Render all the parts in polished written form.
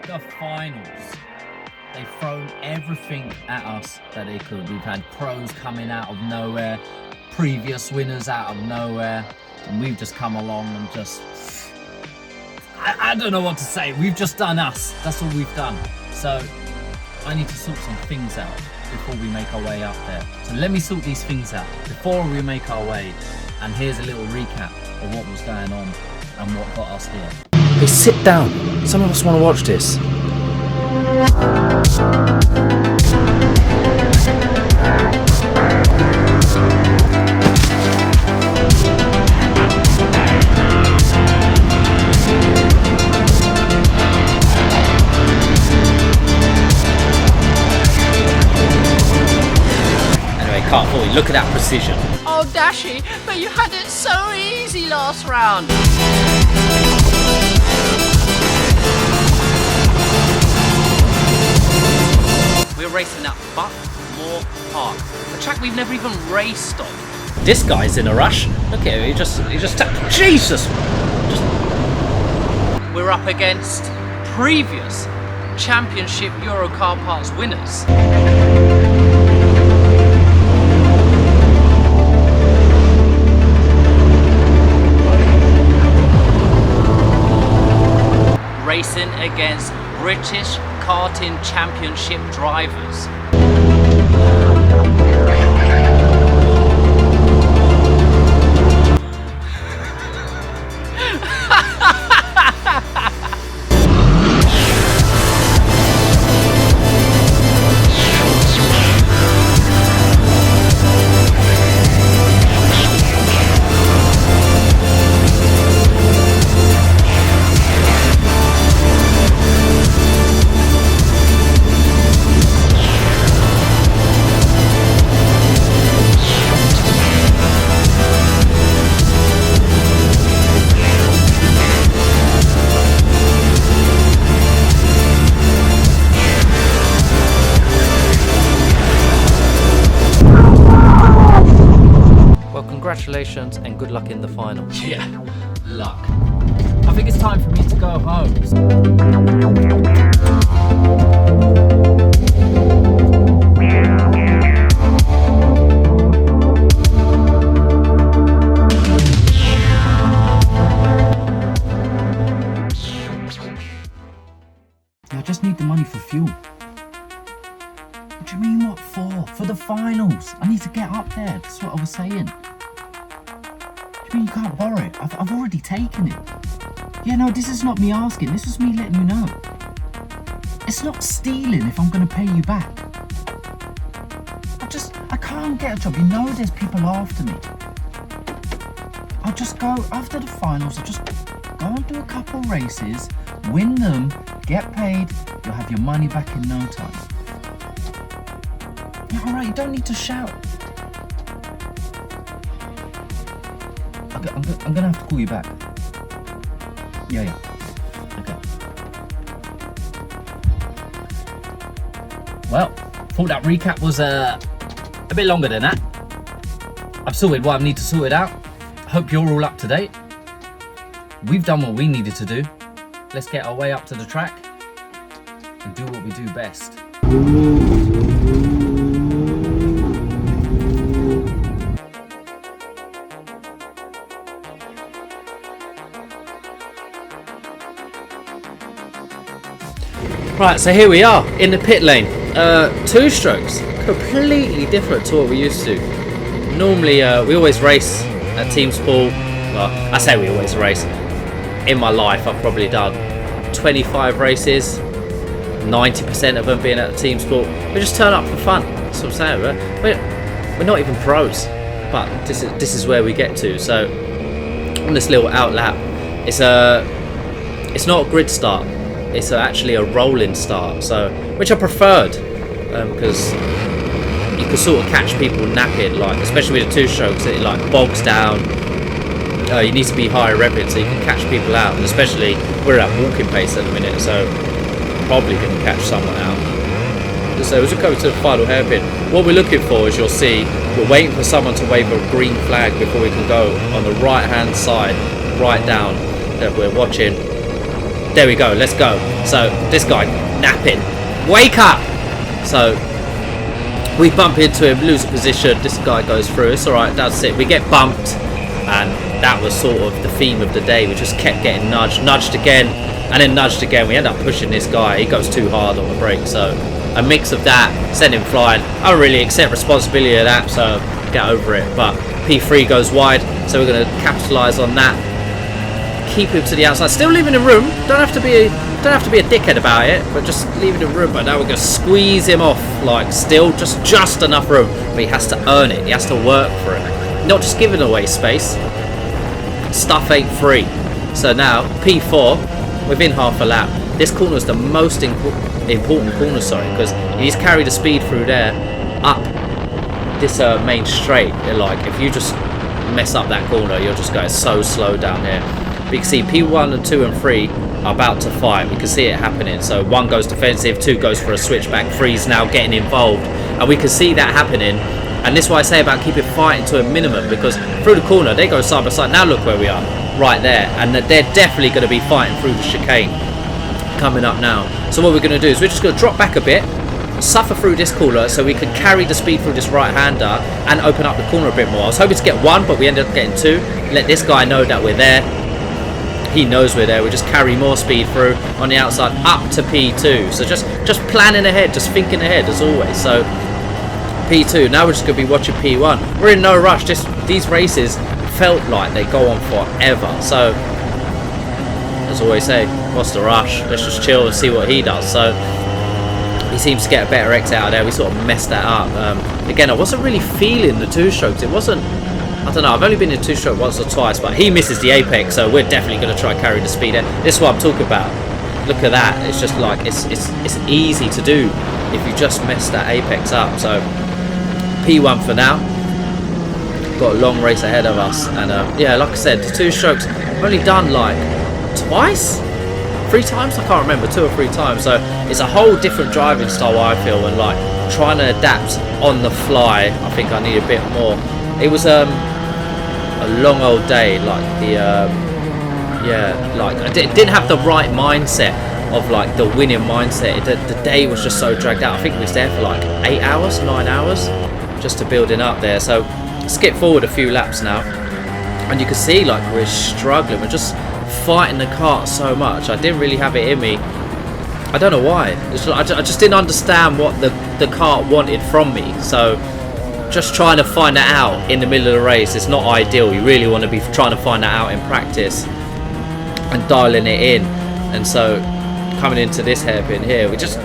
the finals. They've thrown everything at us that they could. We've had pros coming out of nowhere, previous winners out of nowhere, and we've just come along and just... I don't know what to say. We've just done us. That's all we've done. So I need to sort some things out before we make our way up there. So let me sort these things out before we make our way. And here's a little recap of what was going on and what got us here. Hey, sit down. Some of us want to watch this. Anyway, Kart 40, look at that precision. Oh, Dashy, but you had it so easy last round. We're racing at Buckmore Park, a track we've never even raced on. This guy's in a rush. Look at him, he just Jesus! We're up against previous championship Euro Car Parts winners. Racing against British karting championship drivers. Congratulations and good luck in the final. Yeah, luck. I think it's time for me to go home. I just need the money for fuel. What do you mean what for? For the finals. I need to get up there. That's what I was saying. What do you mean you can't borrow it? I've already taken it. Yeah, no, this is not me asking. This is me letting you know. It's not stealing if I'm going to pay you back. I can't get a job. You know there's people after me. I'll just go after the finals. I'll just go and do a couple races, win them, get paid. You'll have your money back in no time. Yeah, alright, you don't need to shout. I'm gonna have to call you back. Yeah. Okay. Well, thought that recap was a bit longer than that. I've sorted what I need to sort it out. Hope you're all up to date. We've done what we needed to do. Let's get our way up to the track and do what we do best. Right, so here we are in the pit lane. Two strokes, completely different to what we used to. Normally, we always race at team sport. Well, I say we always race. In my life, I've probably done 25 races, 90% of them being at a team sport. We just turn up for fun. That's what I'm saying. We're not even pros, but this is where we get to. So on this little out lap, it's not a grid start. It's actually a rolling start, so which I preferred because you could sort of catch people napping, like especially with the two strokes, it like bogs down. You need to be higher revving so you can catch people out, and especially we're at walking pace at the minute, so probably going to catch someone out. So as we go to the final hairpin, what we're looking for, as you'll see, we're waiting for someone to wave a green flag before we can go on the right hand side, right down. We're watching There we go, let's go. So this guy napping, wake up. So we bump into him, lose a position, this guy goes through. It's alright, that's it, we get bumped. And that was sort of the theme of the day. We just kept getting nudged again, and then nudged again. We end up pushing this guy, he goes too hard on the brake. So a mix of that, send him flying. I don't really accept responsibility of that, so get over it. But P3 goes wide, so we're going to capitalise on that. Keep him to the outside, still leaving him room. Don't have to be a dickhead about it, but just leaving him room. But now we're going to squeeze him off, like still just enough room. But he has to earn it. He has to work for it. Not just giving away space. Stuff ain't free. So now P4 within half a lap. This corner is the most important corner, because he's carried the speed through there up this main straight. Like if you just mess up that corner, you're just going so slow down here. But you can see P1 and 2 and 3 are about to fight. We can see it happening. So 1 goes defensive, 2 goes for a switchback, 3's now getting involved, and we can see that happening. And this is why I say about keeping fighting to a minimum, because through the corner they go side by side. Now look where we are, right there, and they're definitely going to be fighting through the chicane coming up now. So what we're going to do is we're just going to drop back a bit, suffer through this corner so we can carry the speed through this right hander and open up the corner a bit more. I was hoping to get 1, but we ended up getting 2. Let this guy know that we're there. He knows we're there. We just carry more speed through on the outside up to P2. So just planning ahead, just thinking ahead as always. So P2, now we're just going to be watching P1. We're in no rush. These races felt like they go on forever. So as I always say, what's the rush? Let's just chill and see what he does. So he seems to get a better exit out of there. We sort of messed that up. Again, I wasn't really feeling the 2-strokes. It wasn't, I don't know, I've only been in 2-stroke once or twice, but he misses the apex, so we're definitely going to try and carry the speed there. This is what I'm talking about. Look at that. It's just like, it's easy to do if you just mess that apex up. So P1 for now. Got a long race ahead of us, and yeah, like I said, the 2-strokes I've only done like twice, 3 times, I can't remember, 2 or 3 times. So it's a whole different driving style, I feel, and like trying to adapt on the fly. I think I need a bit more. It was a long old day, like the yeah, like I didn't have the right mindset of like the winning mindset. The day was just so dragged out. I think we was there for like 8 hours, 9 hours, just to building up there. So skip forward a few laps now, and you can see like we're struggling. We're just fighting the kart so much. I didn't really have it in me. I don't know why. I just didn't understand what the kart wanted from me. So just trying to find that out in the middle of the race, it's not ideal. You really want to be trying to find that out in practice and dialing it in. And so coming into this hairpin here, we just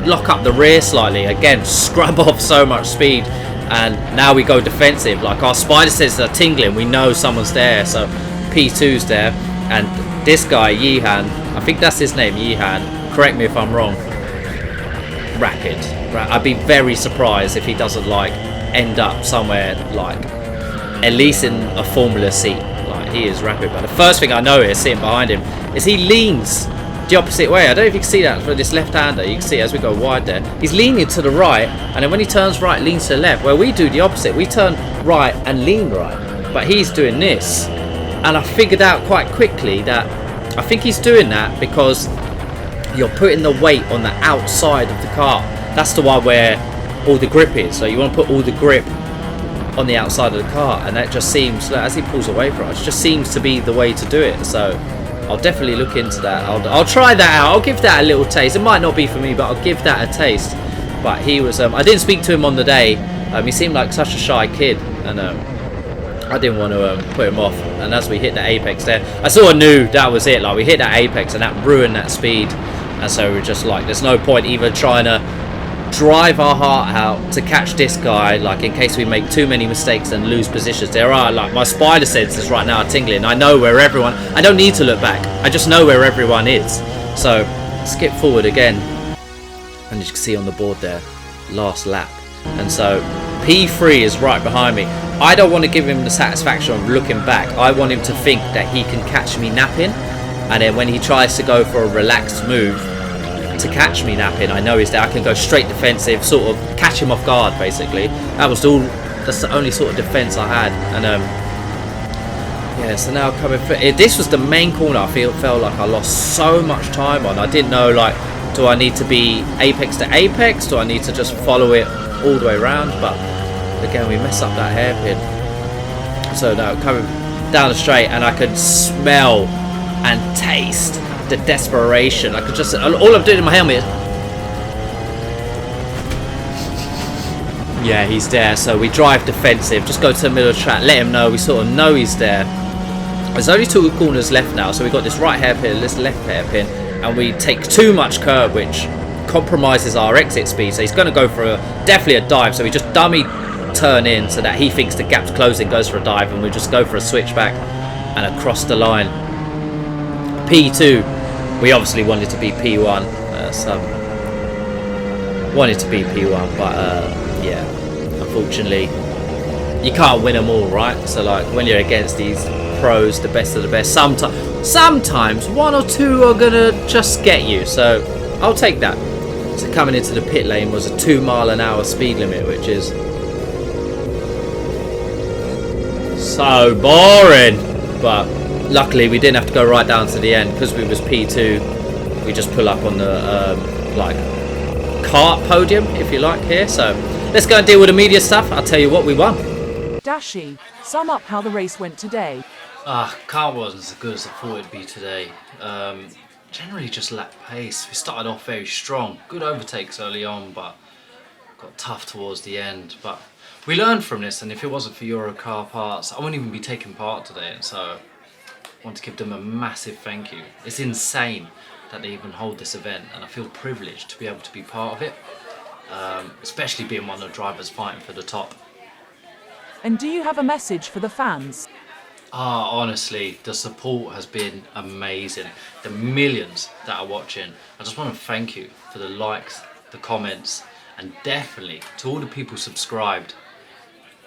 lock up the rear slightly. Again, scrub off so much speed, and now we go defensive. Like our spider senses are tingling. We know someone's there. So P2's there, and this guy Yihan, I think that's his name, Yihan. Correct me if I'm wrong. Rapid. I'd be very surprised if he doesn't like end up somewhere like at least in a Formula seat. Like he is rapid. But the first thing I notice sitting behind him is he leans the opposite way. I don't know if you can see that for this left-hander. You can see as we go wide there, he's leaning to the right, and then when he turns right, leans to the left. Where we do the opposite, we turn right and lean right, but he's doing this. And I figured out quite quickly that I think he's doing that because you're putting the weight on the outside of the car. That's the one where all the grip is. So you want to put all the grip on the outside of the car, and that just seems, as he pulls away from us, just seems to be the way to do it. So I'll definitely look into that. I'll try that out. I'll give that a little taste. It might not be for me, but I'll give that a taste. But he was I didn't speak to him on the day. He seemed like such a shy kid, and I didn't want to put him off. And as we hit the apex there, I sort of knew that was it. Like we hit that apex and that ruined that speed, and so we're just like, there's no point even trying to drive our heart out to catch this guy, like in case we make too many mistakes and lose positions. There are, like, my spider senses right now are tingling. I know where everyone, I don't need to look back, I just know where everyone is. So skip forward again, and as you can see on the board there, last lap. And so P3 is right behind me. I don't want to give him the satisfaction of looking back. I want him to think that he can catch me napping, and then when he tries to go for a relaxed move to catch me napping, I know he's there. I can go straight defensive, sort of catch him off guard, basically. That's the only sort of defense I had. And Yeah, so now coming through. This was the main corner I felt like I lost so much time on. I didn't know, like, do I need to be apex to apex? Do I need to just follow it all the way around? But again, we mess up that hairpin. So now coming down the straight, and I could smell and taste the desperation. I could just, all I'm doing in my helmet is, yeah, he's there. So we drive defensive, just go to the middle of the track, let him know, we sort of know he's there. There's only 2 corners left now, so we've got this right hairpin, this left hairpin, and we take too much curb, which compromises our exit speed. So he's going to go for definitely a dive, so we just dummy turn in so that he thinks the gap's closing, goes for a dive, and we just go for a switchback and across the line. P2, we obviously wanted to be P1, wanted to be P1, but yeah, unfortunately you can't win them all, right? So like when you're against these pros, the best of the best, sometimes 1 or 2 are gonna just get you, so I'll take that. So coming into the pit lane was a 2 mile/h speed limit, which is so boring, but luckily we didn't have to go right down to the end because we was P2. We just pull up on the like kart podium, if you like, here. So let's go and deal with the media stuff. I'll tell you what, we won. Dashi, sum up how the race went today. Car wasn't as good as I thought it'd be today. Generally just lacked pace. We started off very strong, good overtakes early on, but got tough towards the end. But we learned from this, and if it wasn't for Euro Car Parts, I wouldn't even be taking part today. And so I want to give them a massive thank you. It's insane that they even hold this event, and I feel privileged to be able to be part of it, especially being one of the drivers fighting for the top. And do you have a message for the fans? Honestly, the support has been amazing. The millions that are watching, I just want to thank you for the likes, the comments, and definitely to all the people subscribed.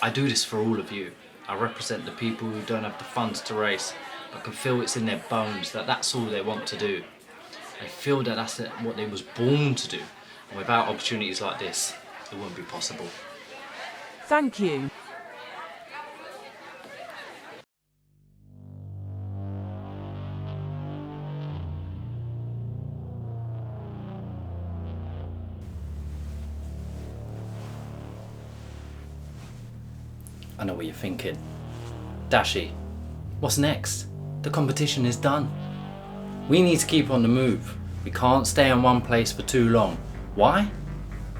I do this for all of you. I represent the people who don't have the funds to race, but can feel it's in their bones that that's all they want to do. They feel that that's what they was born to do, and without opportunities like this, it wouldn't be possible. Thank you. I know what you're thinking. Dashi, what's next? The competition is done. We need to keep on the move. We can't stay in one place for too long. Why?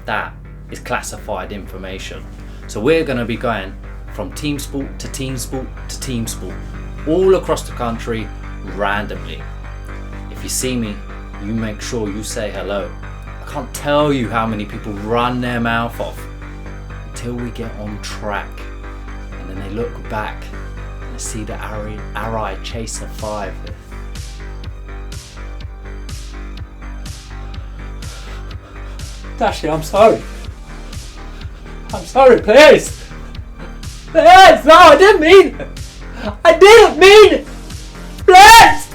That is classified information. So we're going to be going from team sport to team sport to team sport, all across the country, randomly. If you see me, you make sure you say hello. I can't tell you how many people run their mouth off until we get on track. And then they look back and they see the Arai Chaser V. Dashi, I'm sorry. I'm sorry, please. Please, no, I didn't mean it. I didn't mean it. Please.